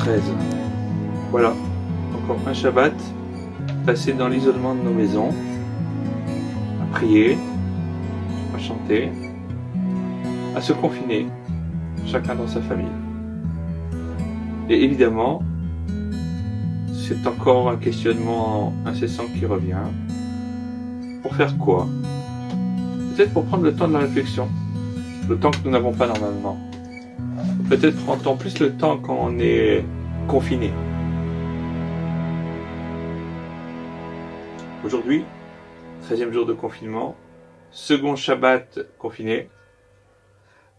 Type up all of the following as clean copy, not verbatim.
13. Voilà, encore un Shabbat passé dans l'isolement de nos maisons, à prier, à chanter, à se confiner, chacun dans sa famille. Et évidemment, c'est encore un questionnement incessant qui revient. Pour faire quoi? Peut-être pour prendre le temps de la réflexion, le temps que nous n'avons pas normalement. Peut-être prend-on plus le temps quand on est confiné. Aujourd'hui, 13e jour de confinement, second Shabbat confiné,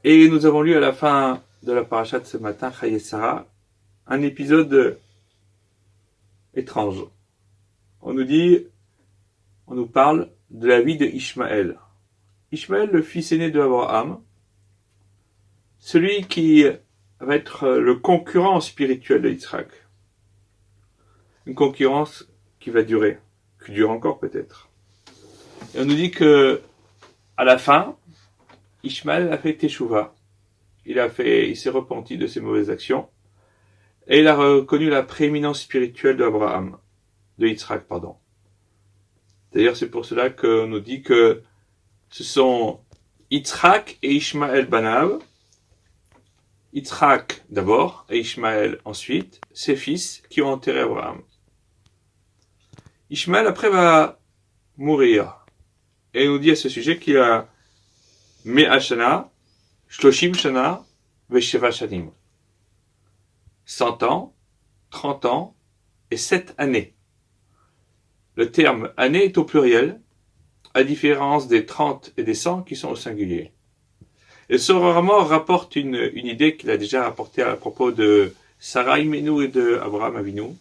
et nous avons lu à la fin de la paracha de ce matin, Chayei Sarah, un épisode étrange. On nous parle de la vie de Ishmaël. Ishmaël, le fils aîné de Abraham, celui qui va être le concurrent spirituel de Yitzhak. Une concurrence qui va durer, qui dure encore peut-être. Et on nous dit que, à la fin, Ishmaël a fait teshuva. Il s'est repenti de ses mauvaises actions, et il a reconnu la prééminence spirituelle de Yitzhak. D'ailleurs, c'est pour cela qu'on nous dit que ce sont Yitzhak et Ishmaël Banav, Yitzhak d'abord et Ishmaël ensuite, ses fils qui ont enterré Abraham. Ishmaël après va mourir. Et il nous dit à ce sujet qu'il a Me'a Shana, Shloshim Shana, Vesheva Shanim. 100 ans, 30 ans et 7 années. Le terme année est au pluriel, à différence des 30 et des 100 qui sont au singulier. Et ce Rama rapporte une idée qu'il a déjà rapportée à propos de Sarah Imenu et de Abraham Avinu.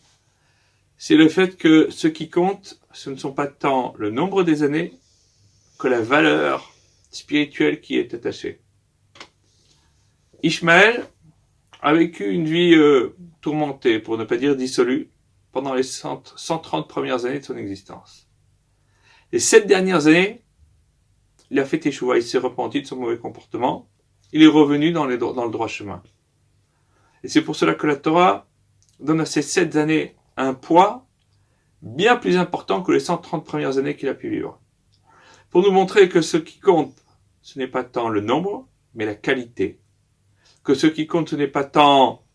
C'est le fait que ce qui compte, ce ne sont pas tant le nombre des années que la valeur spirituelle qui est attachée. Ishmaël a vécu une vie tourmentée, pour ne pas dire dissolue, pendant les 130 premières années de son existence. Les 7 dernières années, il a fait teshuva, il s'est repenti de son mauvais comportement, il est revenu dans le droit chemin. Et c'est pour cela que la Torah donne à ces 7 années un poids bien plus important que les 130 premières années qu'il a pu vivre. Pour nous montrer que ce qui compte, ce n'est pas tant le nombre, mais la qualité. Que ce qui compte, ce n'est pas tant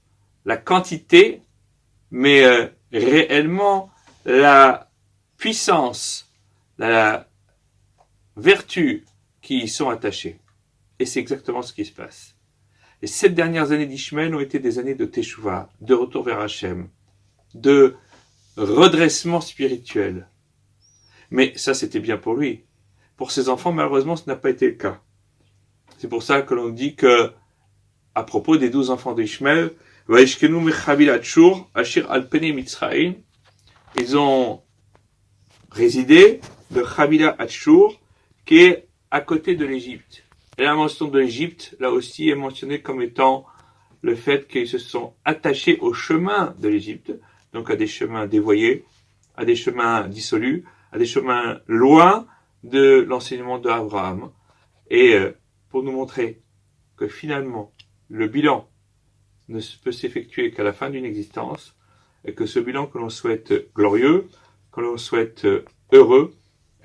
la quantité, mais réellement la puissance, la vertus qui y sont attachées. Et c'est exactement ce qui se passe. Les 7 dernières années d'Ishmaël ont été des années de teshuva, de retour vers Hachem, de redressement spirituel. Mais ça, c'était bien pour lui. Pour ses enfants, malheureusement, ce n'a pas été le cas. C'est pour ça que l'on dit que, à propos des 12 enfants d'Ishmaël, ils ont résidé de Chavila Hatchour, qui est à côté de l'Égypte. Et la mention de l'Égypte, là aussi, est mentionnée comme étant le fait qu'ils se sont attachés au chemin de l'Égypte, donc à des chemins dévoyés, à des chemins dissolus, à des chemins loin de l'enseignement d'Abraham. Et pour nous montrer que finalement, le bilan ne peut s'effectuer qu'à la fin d'une existence, et que ce bilan que l'on souhaite glorieux, que l'on souhaite heureux,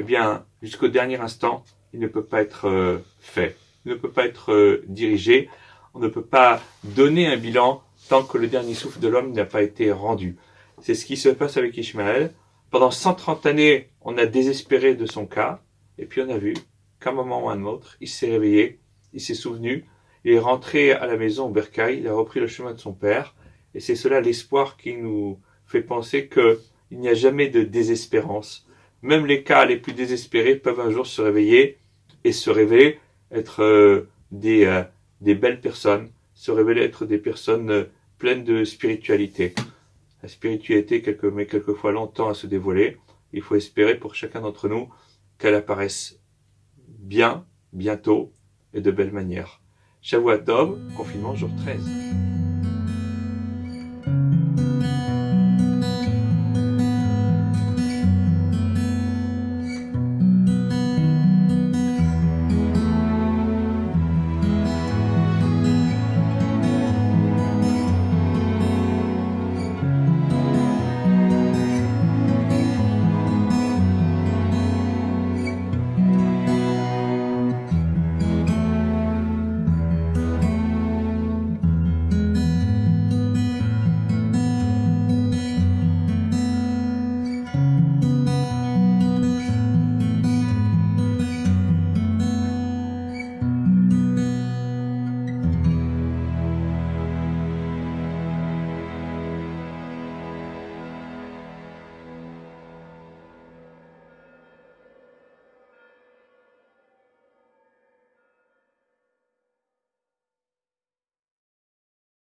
eh bien, jusqu'au dernier instant, il ne peut pas être fait. Il ne peut pas être dirigé. On ne peut pas donner un bilan tant que le dernier souffle de l'homme n'a pas été rendu. C'est ce qui se passe avec Ishmaël. Pendant 130 années, on a désespéré de son cas. Et puis on a vu qu'à un moment ou à un autre, il s'est réveillé, il s'est souvenu, il est rentré à la maison au Bercail, il a repris le chemin de son père. Et c'est cela l'espoir qui nous fait penser qu'il n'y a jamais de désespérance. Même les cas les plus désespérés peuvent un jour se réveiller et se révéler être des belles personnes, se révéler être des personnes pleines de spiritualité. La spiritualité met quelquefois longtemps à se dévoiler. Il faut espérer pour chacun d'entre nous qu'elle apparaisse bien, bientôt et de belle manière. Shavuot Tov, confinement jour 13.